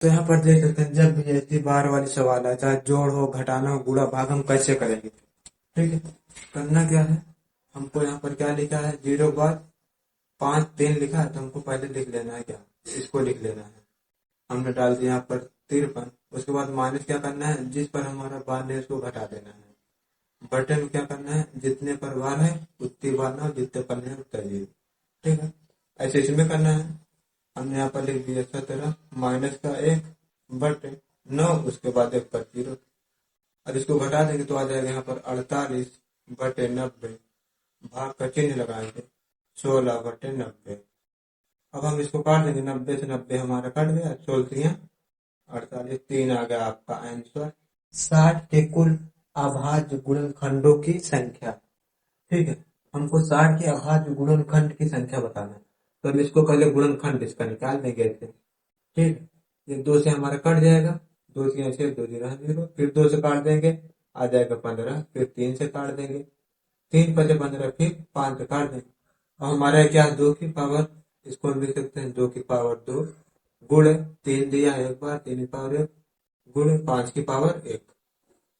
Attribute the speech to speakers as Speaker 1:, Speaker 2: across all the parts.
Speaker 1: तो यहाँ पर देख सकते हैं, जब भी ऐसी बार वाली सवाल है, चाहे जोड़ हो, घटाना हो, गुणा भाग, हम कैसे करेंगे। ठीक है, करना क्या है, हमको यहाँ पर क्या लिखा है, 0 बाद 5 3 लिखा है, तो हमको पहले लिख लेना है, क्या इसको लिख लेना है। हमने डाल दिया यहाँ पर 53। उसके बाद माइनस क्या करना है, जिस पर हमारा बार है उसको घटा देना है। बटे में क्या करना है, जितने पर बार है उतनी बार ना, जितने पर नहीं उतना जीरो। ठीक है, ऐसे इसमें करना है। हमने यहाँ पर लिख दिया 17 माइनस का 1 बटे 9, उसके बाद 1 पर 0। अब इसको घटा देंगे तो आ जाएगा यहाँ पर 48 बटे 90, भाग का चिन्ह लगाएंगे, 16 बटे 90। अब हम इसको काट देंगे, 90 से 90 हमारा कट गया, 16 48, 3 आ गया आपका आंसर। 60 के कुल अभाज्य गुणनखंडों की संख्या। ठीक है, हमको 60 के अभाज्य गुणनखंड की संख्या बताना है, तो हम इसको पहले गुणनखंड इसका निकाल देंगे ऐसे। ठीक, ये 2 से हमारा कट जाएगा, 2 से 6, 2 जीरो 0, फिर 2 से काट देंगे, आ जाएगा 15, फिर 3 से काट देंगे, 3 पचे 15, फिर 5 से काट देंगे। और हमारा क्या है, 2 की पावर, इसको हम लिख सकते हैं 2 की पावर 2 गुणे 3 दिया एक बार, 3 की पावर 1 गुणे 5 की पावर 1।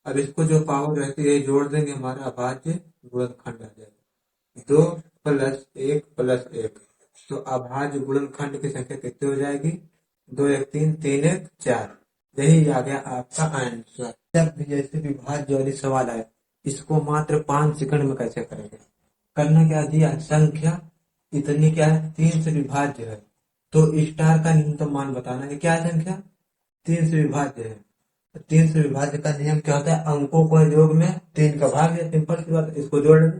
Speaker 1: अब इसको जो पावर रहती है जोड़ देंगे, हमारा अभाज्य गुणनखंड आ जाएगा, 2 प्लस 1 प्लस 1। तो अभाज्य गुणनखंड की संख्या कितनी हो जाएगी, 2 1 3 3 1 4। यही आ गया आपका आंसर। जब भी जैसे विभाज्य वाली सवाल आए, इसको मात्र 5 सेकंड में कैसे करेंगे। करना क्या दिया, संख्या इतनी क्या है, 3 से विभाज्य है, तो स्टार का न्यूनतम मान बताना है। क्या संख्या 3 से विभाज्य है, 3 से विभाज्य का नियम क्या होता है, अंकों को योग में 3 का भाग है, सिंपल सी बात। इसको जोड़ देंगे,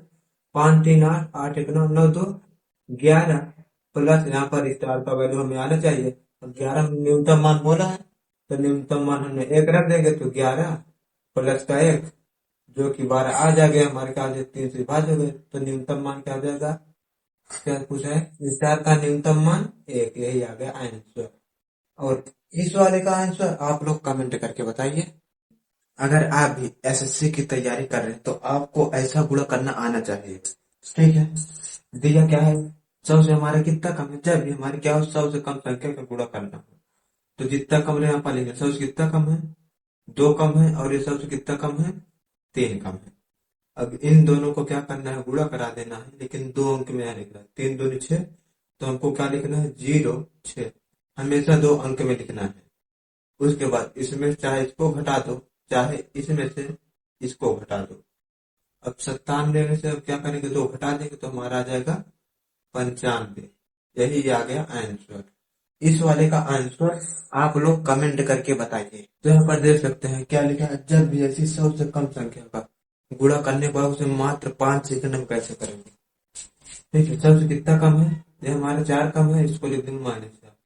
Speaker 1: 5 3 8 8 1 9 9 2 11 प्लस यहाँ पर स्टार का वैल्यू हमें आना चाहिए, 11 न्यूनतम मान बोला है, तो न्यूनतम मान हमने 1 रख देंगे, तो 11 प्लस का 1 जो कि 12 आ जाएगा हमारे ख्याल से, 3 से विभाज्य हो गए, तो न्यूनतम मान क्या हो जाएगा, क्या पूछा है, स्टार का न्यूनतम मान 1। यही आ गया आंसर। और इस वाले का आंसर आप लोग कमेंट करके बताइए। अगर आप भी एसएससी की तैयारी कर रहे हैं तो आपको ऐसा गुणा करना आना चाहिए। ठीक है, दिया क्या है, 100 से हमारा कितना कम है, जब भी हमारे क्या हो 100 से कम संख्या का गुणा करना हो, तो जितना कम रहे यहाँ पर लिखेंगे, 100 से कितना कम है, 2 कम है, और ये 100 से कितना कम है, 3 कम है। अब इन दोनों को क्या करना है, गुणा करा देना है, लेकिन 2 अंक में यहाँ लिखना है, 3 2 6, तो हमको क्या लिखना है, 0 6, हमेशा 2 अंक में लिखना है। उसके बाद इसमें चाहे इसको घटा दो, चाहे इसमें से इसको घटा दो। अब 97 में से अब क्या करेंगे, 2 घटा देंगे, तो हमारा आ जाएगा 95। यही आ गया आंसर। इस वाले का आंसर आप लोग कमेंट करके बताइए। तो यहाँ पर देख सकते हैं क्या लिखा है, जब भी ऐसी 100 से कम संख्या का गुणा करने पर उसे मात्र 5 सेकंड में कैसे करेंगे। ठीक है, 100 से कितना कम है, ये हमारा 4 कम है, इसको लिख देंगे माइनस 4।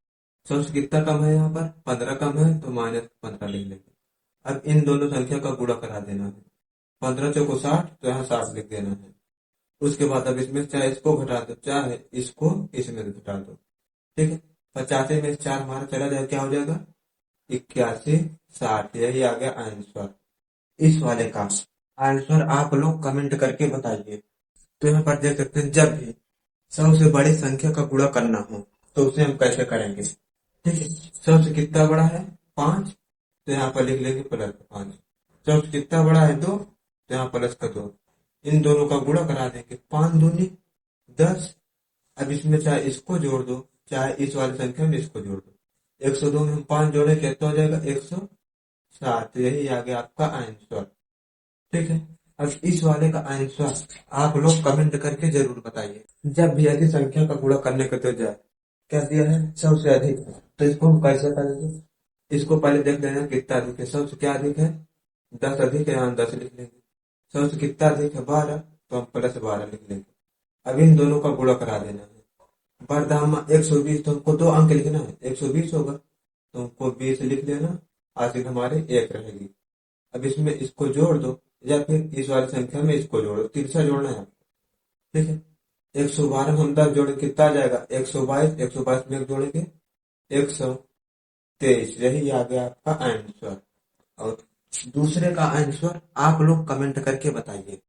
Speaker 1: 100 से कितना कम है, यहाँ पर 15 कम है, तो माइनस 15 लिख लेंगे। अब इन दोनों संख्या का गुणा करा देना है, 15 चौको 60, तो यहाँ 60 लिख देना है। उसके बाद अब इसमें चाहे इसको घटा दो, चाहे इसको इसमें घटा दो। ठीक है, 85 में 4 हमारा चला जाए, क्या हो जाएगा, 81 60। यही आ गया आंसर। इस वाले का आंसर आप लोग कमेंट करके बताइए। तो यहाँ पर देख सकते हैं, जब भी 100 से बड़ी संख्या का गुणा करना हो तो उसे हम कैसे करेंगे। ठीक है, 100 से कितना बड़ा है, 5, तो यहाँ पर लिख लेंगे प्लस 5। 100 से कितना बड़ा है, 2, तो यहाँ प्लस का 2। इन दोनों का गुणा करा देंगे, 5 दूनी 10। अब इसमें चाहे इसको जोड़ दो, चाहे इस वाली संख्या में इसको जोड़ दो, 102 में हम 5 जोड़े, कितना हो जाएगा, 160। यही आ गया आपका आंसर। ठीक है, अब इस वाले का आंसर आप लोग कमेंट करके जरूर बताइए। जब भी ऐसी संख्या का गुणा करने को तो जाए, क्या दिया है, 100 से अधिक, तो इसको हम कैसे करेंगे। इसको पहले देख लेना कितना अधिक है, 100 से क्या अधिक है, 10 अधिक है, यहाँ 10 लिख लेंगे। 100 से कितना अधिक है, 12, तो हम प्लस 12 लिख लेंगे। अब इन दोनों का गुणा करा देना है, बरदामा 120, तो हमको 2 अंक लिखना है, 120 होगा, तो हमको 20 लिख लेना, आखिर हमारे 1 रहेगी। अब इसमें इसको जोड़ दो, या फिर इस वाली संख्या में इसको जोड़ो, तिरछा जोड़ना है। ठीक है, 112 में हम 10 जोड़े, कितना आ जाएगा, 122, 122 में 1 जोड़ेंगे, 123। यही आ गया आपका आंसर। और दूसरे का आंसर आप लोग कमेंट करके बताइए।